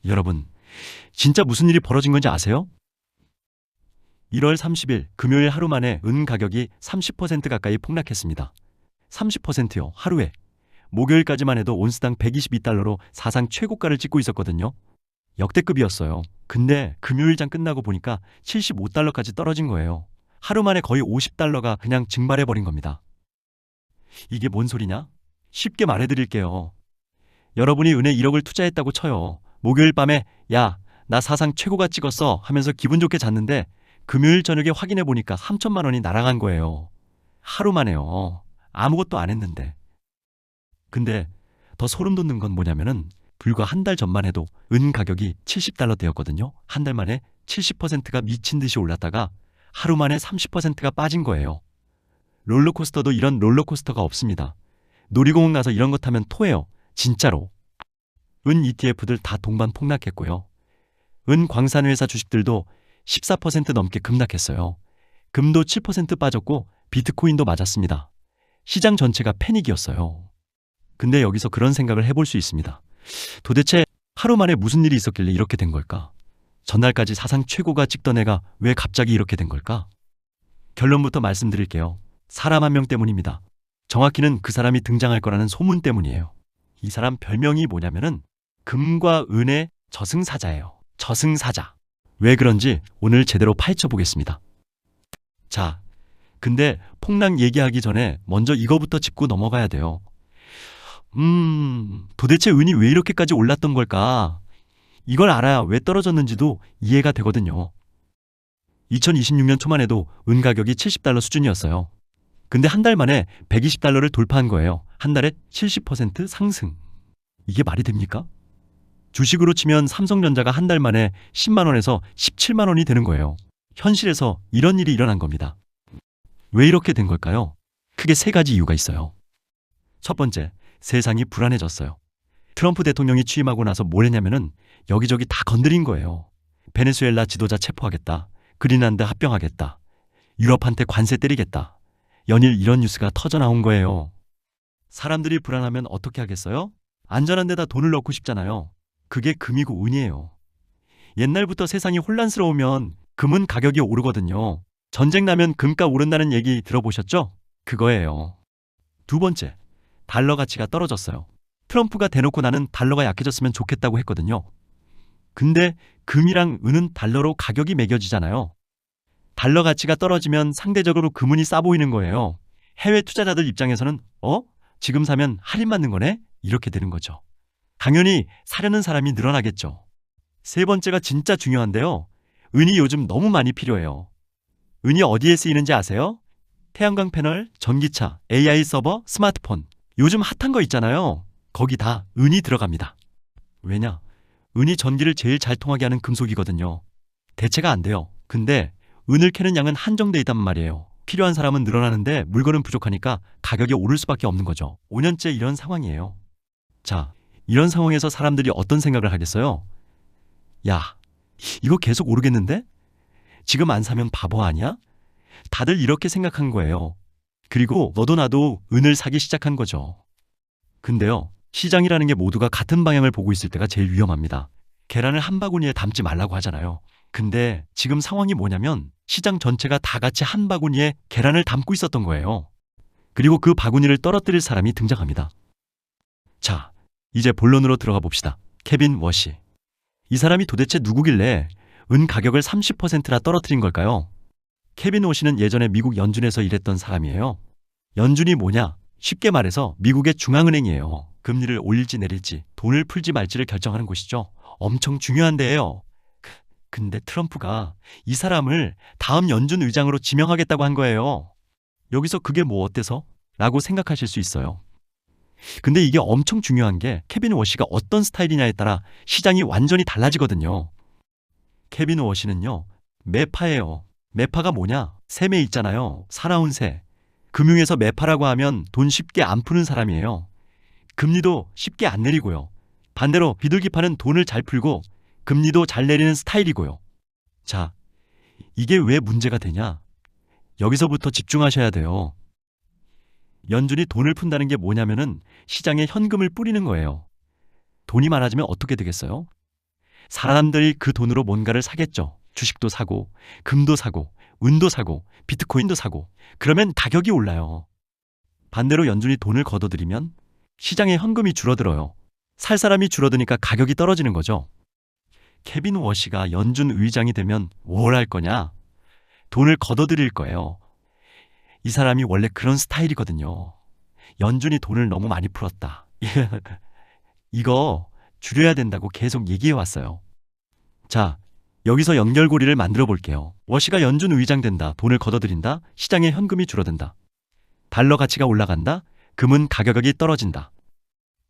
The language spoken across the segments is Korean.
여러분, 진짜 무슨 일이 벌어진 건지 아세요? 1월 30일 금요일 하루 만에 은 가격이 30% 가까이 폭락했습니다. 30%요, 하루에. 목요일까지만 해도 온스당 122달러로 사상 최고가를 찍고 있었거든요. 역대급이었어요. 근데 금요일장 끝나고 보니까 75달러까지 떨어진 거예요. 하루 만에 거의 50달러가 그냥 증발해버린 겁니다. 이게 뭔 소리냐? 쉽게 말해드릴게요. 여러분이 은에 1억을 투자했다고 쳐요. 목요일 밤에 야, 나 사상 최고가 찍었어 하면서 기분 좋게 잤는데 금요일 저녁에 확인해 보니까 3천만 원이 날아간 거예요. 하루 만에요. 아무것도 안 했는데. 근데 더 소름 돋는 건 뭐냐면은 불과 한 달 전만 해도 은 가격이 70달러대였거든요. 한 달 만에 70%가 미친 듯이 올랐다가 하루 만에 30%가 빠진 거예요. 롤러코스터도 이런 롤러코스터가 없습니다. 놀이공원 가서 이런 거 타면 토해요. 진짜로. 은 ETF들 다 동반 폭락했고요. 은 광산회사 주식들도 14% 넘게 급락했어요. 금도 7% 빠졌고 비트코인도 맞았습니다. 시장 전체가 패닉이었어요. 근데 여기서 그런 생각을 해볼 수 있습니다. 도대체 하루 만에 무슨 일이 있었길래 이렇게 된 걸까? 전날까지 사상 최고가 찍던 애가 왜 갑자기 이렇게 된 걸까? 결론부터 말씀드릴게요. 사람 한 명 때문입니다. 정확히는 그 사람이 등장할 거라는 소문 때문이에요. 이 사람 별명이 뭐냐면은 금과 은의 저승사자예요. 저승사자. 왜 그런지 오늘 제대로 파헤쳐 보겠습니다. 자, 근데 폭락 얘기하기 전에 먼저 이거부터 짚고 넘어가야 돼요. 도대체 은이 왜 이렇게까지 올랐던 걸까? 이걸 알아야 왜 떨어졌는지도 이해가 되거든요. 2026년 초만 해도 은 가격이 70달러 수준이었어요. 근데 한 달 만에 120달러를 돌파한 거예요. 한 달에 70% 상승. 이게 말이 됩니까? 주식으로 치면 삼성전자가 한 달 만에 10만 원에서 17만 원이 되는 거예요. 현실에서 이런 일이 일어난 겁니다. 왜 이렇게 된 걸까요? 크게 세 가지 이유가 있어요. 첫 번째, 세상이 불안해졌어요. 트럼프 대통령이 취임하고 나서 뭘 했냐면은 여기저기 다 건드린 거예요. 베네수엘라 지도자 체포하겠다. 그린란드 합병하겠다. 유럽한테 관세 때리겠다. 연일 이런 뉴스가 터져 나온 거예요. 사람들이 불안하면 어떻게 하겠어요? 안전한 데다 돈을 넣고 싶잖아요. 그게 금이고 은이에요. 옛날부터 세상이 혼란스러우면 금은 가격이 오르거든요. 전쟁 나면 금값 오른다는 얘기 들어보셨죠? 그거예요. 두 번째, 달러 가치가 떨어졌어요. 트럼프가 대놓고 나는 달러가 약해졌으면 좋겠다고 했거든요. 근데 금이랑 은은 달러로 가격이 매겨지잖아요. 달러 가치가 떨어지면 상대적으로 금은이 싸 보이는 거예요. 해외 투자자들 입장에서는 지금 사면 할인 받는 거네? 이렇게 되는 거죠. 당연히 사려는 사람이 늘어나겠죠. 세 번째가 진짜 중요한데요. 은이 요즘 너무 많이 필요해요. 은이 어디에 쓰이는지 아세요? 태양광 패널, 전기차, AI 서버, 스마트폰. 요즘 핫한 거 있잖아요. 거기 다 은이 들어갑니다. 왜냐? 은이 전기를 제일 잘 통하게 하는 금속이거든요. 대체가 안 돼요. 근데 은을 캐는 양은 한정돼 있단 말이에요. 필요한 사람은 늘어나는데 물건은 부족하니까 가격이 오를 수밖에 없는 거죠. 5년째 이런 상황이에요. 자, 이런 상황에서 사람들이 어떤 생각을 하겠어요? 야, 이거 계속 오르겠는데? 지금 안 사면 바보 아니야? 다들 이렇게 생각한 거예요. 그리고 너도 나도 은을 사기 시작한 거죠. 근데요, 시장이라는 게 모두가 같은 방향을 보고 있을 때가 제일 위험합니다. 계란을 한 바구니에 담지 말라고 하잖아요. 근데 지금 상황이 뭐냐면 시장 전체가 다 같이 한 바구니에 계란을 담고 있었던 거예요. 그리고 그 바구니를 떨어뜨릴 사람이 등장합니다. 자, 이제 본론으로 들어가 봅시다. 케빈 워시. 이 사람이 도대체 누구길래 은 가격을 30%나 떨어뜨린 걸까요? 케빈 워시는 예전에 미국 연준에서 일했던 사람이에요. 연준이 뭐냐? 쉽게 말해서 미국의 중앙은행이에요. 금리를 올릴지 내릴지, 돈을 풀지 말지를 결정하는 곳이죠. 엄청 중요한 데예요. 근데 트럼프가 이 사람을 다음 연준 의장으로 지명하겠다고 한 거예요. 여기서 그게 뭐 어때서? 라고 생각하실 수 있어요. 근데 이게 엄청 중요한 게 케빈 워시가 어떤 스타일이냐에 따라 시장이 완전히 달라지거든요. 케빈 워시는요, 매파예요. 매파가 뭐냐? 새매 있잖아요. 사나운 새. 금융에서 매파라고 하면 돈 쉽게 안 푸는 사람이에요. 금리도 쉽게 안 내리고요. 반대로 비둘기파는 돈을 잘 풀고 금리도 잘 내리는 스타일이고요. 자, 이게 왜 문제가 되냐? 여기서부터 집중하셔야 돼요. 연준이 돈을 푼다는 게 뭐냐면은 시장에 현금을 뿌리는 거예요. 돈이 많아지면 어떻게 되겠어요? 사람들이 그 돈으로 뭔가를 사겠죠. 주식도 사고, 금도 사고, 은도 사고, 비트코인도 사고. 그러면 가격이 올라요. 반대로 연준이 돈을 걷어들이면 시장에 현금이 줄어들어요. 살 사람이 줄어드니까 가격이 떨어지는 거죠. 케빈 워시가 연준 의장이 되면 뭘 할 거냐? 돈을 걷어들일 거예요. 이 사람이 원래 그런 스타일이거든요. 연준이 돈을 너무 많이 풀었다. 이거 줄여야 된다고 계속 얘기해 왔어요. 자, 여기서 연결고리를 만들어 볼게요. 워시가 연준 의장 된다. 돈을 걷어들인다. 시장에 현금이 줄어든다. 달러 가치가 올라간다. 금은 가격이 떨어진다.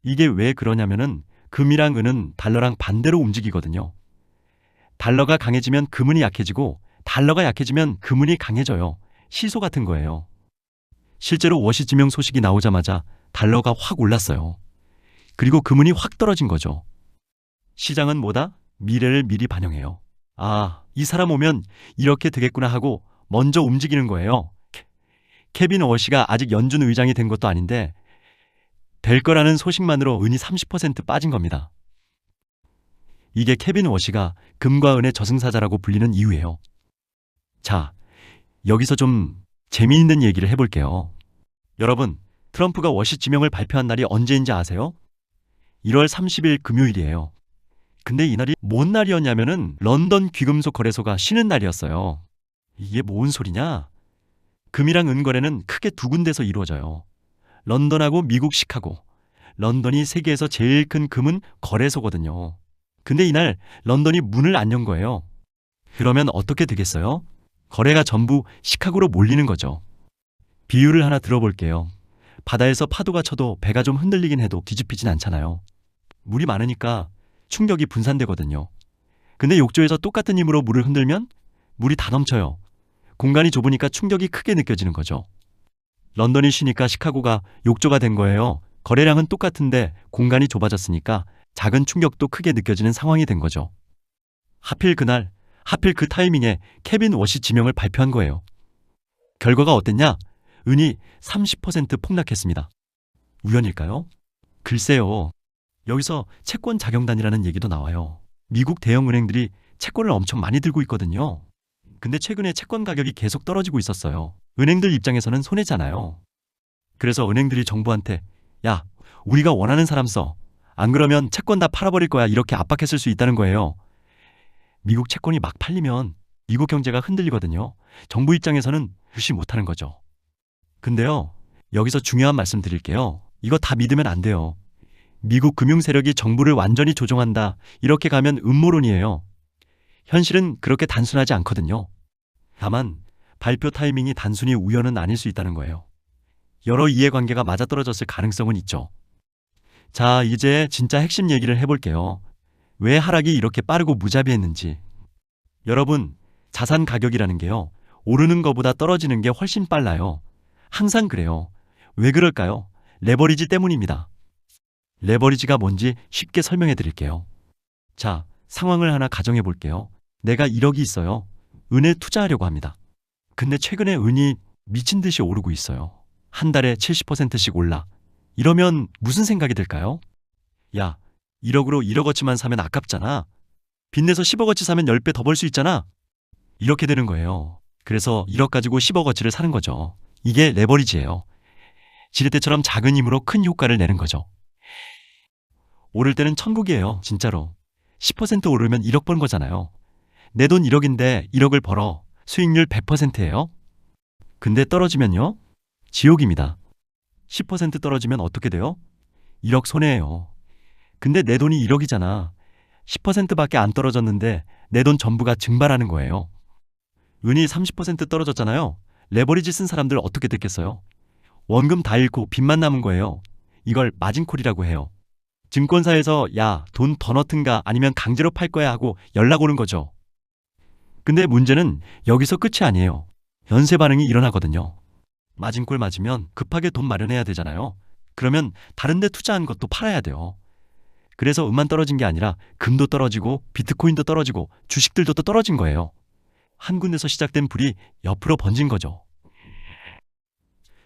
이게 왜 그러냐면은 금이랑 은은 달러랑 반대로 움직이거든요. 달러가 강해지면 금은이 약해지고 달러가 약해지면 금은이 강해져요. 시소 같은 거예요. 실제로 워시 지명 소식이 나오자마자 달러가 확 올랐어요. 그리고 금은이 확 떨어진 거죠. 시장은 뭐다? 미래를 미리 반영해요. 아, 이 사람 오면 이렇게 되겠구나 하고 먼저 움직이는 거예요. 케빈 워시가 아직 연준 의장이 된 것도 아닌데 될 거라는 소식만으로 은이 30% 빠진 겁니다. 이게 케빈 워시가 금과 은의 저승사자라고 불리는 이유예요. 자, 여기서 좀 재미있는 얘기를 해볼게요. 여러분, 트럼프가 워시 지명을 발표한 날이 언제인지 아세요? 1월 30일 금요일이에요. 근데 이날이 뭔 날이었냐면은 런던 귀금속 거래소가 쉬는 날이었어요. 이게 뭔 소리냐? 금이랑 은 거래는 크게 두 군데서 이루어져요. 런던하고 미국 시카고. 런던이 세계에서 제일 큰 금은 거래소거든요. 근데 이날 런던이 문을 안 연 거예요. 그러면 어떻게 되겠어요? 거래가 전부 시카고로 몰리는 거죠. 비유를 하나 들어볼게요. 바다에서 파도가 쳐도 배가 좀 흔들리긴 해도 뒤집히진 않잖아요. 물이 많으니까 충격이 분산되거든요. 근데 욕조에서 똑같은 힘으로 물을 흔들면 물이 다 넘쳐요. 공간이 좁으니까 충격이 크게 느껴지는 거죠. 런던이 쉬니까 시카고가 욕조가 된 거예요. 거래량은 똑같은데 공간이 좁아졌으니까 작은 충격도 크게 느껴지는 상황이 된 거죠. 하필 그날, 하필 그 타이밍에 케빈 워시 지명을 발표한 거예요. 결과가 어땠냐? 은이 30% 폭락했습니다. 우연일까요? 글쎄요. 여기서 채권 자경단이라는 얘기도 나와요. 미국 대형은행들이 채권을 엄청 많이 들고 있거든요. 근데 최근에 채권 가격이 계속 떨어지고 있었어요. 은행들 입장에서는 손해잖아요. 그래서 은행들이 정부한테 야, 우리가 원하는 사람 써. 안 그러면 채권 다 팔아버릴 거야. 이렇게 압박했을 수 있다는 거예요. 미국 채권이 막 팔리면 미국 경제가 흔들리거든요. 정부 입장에서는 무시 못하는 거죠. 근데요, 여기서 중요한 말씀 드릴게요. 이거 다 믿으면 안 돼요. 미국 금융 세력이 정부를 완전히 조종한다. 이렇게 가면 음모론이에요. 현실은 그렇게 단순하지 않거든요. 다만 발표 타이밍이 단순히 우연은 아닐 수 있다는 거예요. 여러 이해관계가 맞아떨어졌을 가능성은 있죠. 자, 이제 진짜 핵심 얘기를 해볼게요. 왜 하락이 이렇게 빠르고 무자비했는지. 여러분, 자산 가격이라는 게요. 오르는 것보다 떨어지는 게 훨씬 빨라요. 항상 그래요. 왜 그럴까요? 레버리지 때문입니다. 레버리지가 뭔지 쉽게 설명해 드릴게요. 자, 상황을 하나 가정해 볼게요. 내가 1억이 있어요. 은에 투자하려고 합니다. 근데 최근에 은이 미친 듯이 오르고 있어요. 한 달에 70%씩 올라. 이러면 무슨 생각이 들까요? 야, 1억으로 1억어치만 사면 아깝잖아. 빚내서 10억어치 사면 10배 더 벌 수 있잖아. 이렇게 되는 거예요. 그래서 1억 가지고 10억어치를 사는 거죠. 이게 레버리지예요. 지렛대처럼 작은 힘으로 큰 효과를 내는 거죠. 오를 때는 천국이에요. 진짜로. 10% 오르면 1억 번 거잖아요. 내 돈 1억인데 1억을 벌어. 수익률 100%예요. 근데 떨어지면요? 지옥입니다. 10% 떨어지면 어떻게 돼요? 1억 손해예요. 근데 내 돈이 1억이잖아. 10%밖에 안 떨어졌는데 내 돈 전부가 증발하는 거예요. 은이 30% 떨어졌잖아요. 레버리지 쓴 사람들 어떻게 됐겠어요? 원금 다 잃고 빚만 남은 거예요. 이걸 마진콜이라고 해요. 증권사에서 야, 돈 더 넣든가 아니면 강제로 팔 거야 하고 연락 오는 거죠. 근데 문제는 여기서 끝이 아니에요. 연쇄 반응이 일어나거든요. 마진콜 맞으면 급하게 돈 마련해야 되잖아요. 그러면 다른 데 투자한 것도 팔아야 돼요. 그래서 은만 떨어진 게 아니라 금도 떨어지고 비트코인도 떨어지고 주식들도 또 떨어진 거예요. 한 군데서 시작된 불이 옆으로 번진 거죠.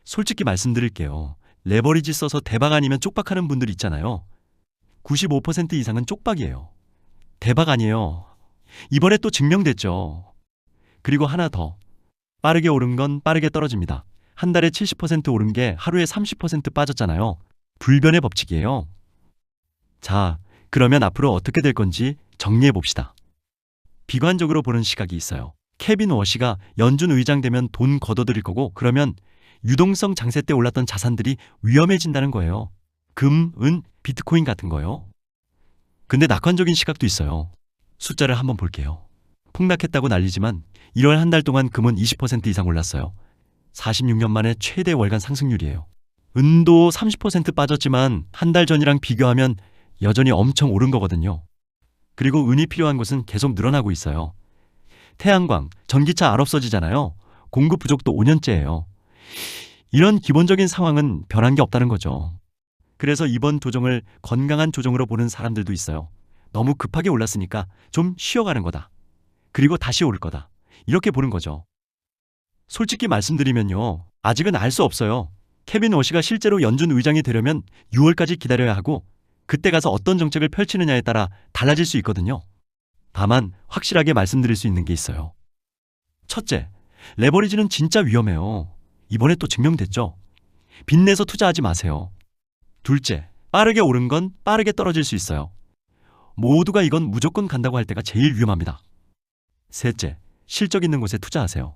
솔직히 말씀드릴게요. 레버리지 써서 대박 아니면 쪽박하는 분들 있잖아요. 95% 이상은 쪽박이에요. 대박 아니에요. 이번에 또 증명됐죠. 그리고 하나 더. 빠르게 오른 건 빠르게 떨어집니다. 한 달에 70% 오른 게 하루에 30% 빠졌잖아요. 불변의 법칙이에요. 자, 그러면 앞으로 어떻게 될 건지 정리해 봅시다. 비관적으로 보는 시각이 있어요. 케빈 워시가 연준 의장 되면 돈 걷어들일 거고, 그러면 유동성 장세 때 올랐던 자산들이 위험해진다는 거예요. 금, 은, 비트코인 같은 거요. 근데 낙관적인 시각도 있어요. 숫자를 한번 볼게요. 폭락했다고 난리지만 1월 한 달 동안 금은 20% 이상 올랐어요. 46년 만에 최대 월간 상승률이에요. 은도 30% 빠졌지만 한 달 전이랑 비교하면 여전히 엄청 오른 거거든요. 그리고 은이 필요한 곳은 계속 늘어나고 있어요. 태양광, 전기차 안 없어지잖아요. 공급 부족도 5년째예요. 이런 기본적인 상황은 변한 게 없다는 거죠. 그래서 이번 조정을 건강한 조정으로 보는 사람들도 있어요. 너무 급하게 올랐으니까 좀 쉬어가는 거다. 그리고 다시 오를 거다. 이렇게 보는 거죠. 솔직히 말씀드리면요. 아직은 알 수 없어요. 케빈 워시가 실제로 연준 의장이 되려면 6월까지 기다려야 하고, 그때 가서 어떤 정책을 펼치느냐에 따라 달라질 수 있거든요. 다만 확실하게 말씀드릴 수 있는 게 있어요. 첫째, 레버리지는 진짜 위험해요. 이번에 또 증명됐죠. 빚내서 투자하지 마세요. 둘째, 빠르게 오른 건 빠르게 떨어질 수 있어요. 모두가 이건 무조건 간다고 할 때가 제일 위험합니다. 셋째, 실적 있는 곳에 투자하세요.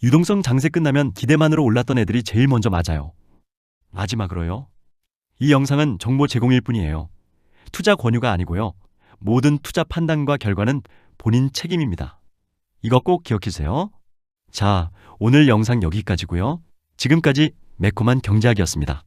유동성 장세 끝나면 기대만으로 올랐던 애들이 제일 먼저 맞아요. 마지막으로요. 이 영상은 정보 제공일 뿐이에요. 투자 권유가 아니고요. 모든 투자 판단과 결과는 본인 책임입니다. 이거 꼭 기억해주세요. 자, 오늘 영상 여기까지고요. 지금까지 매콤한 경제학이었습니다.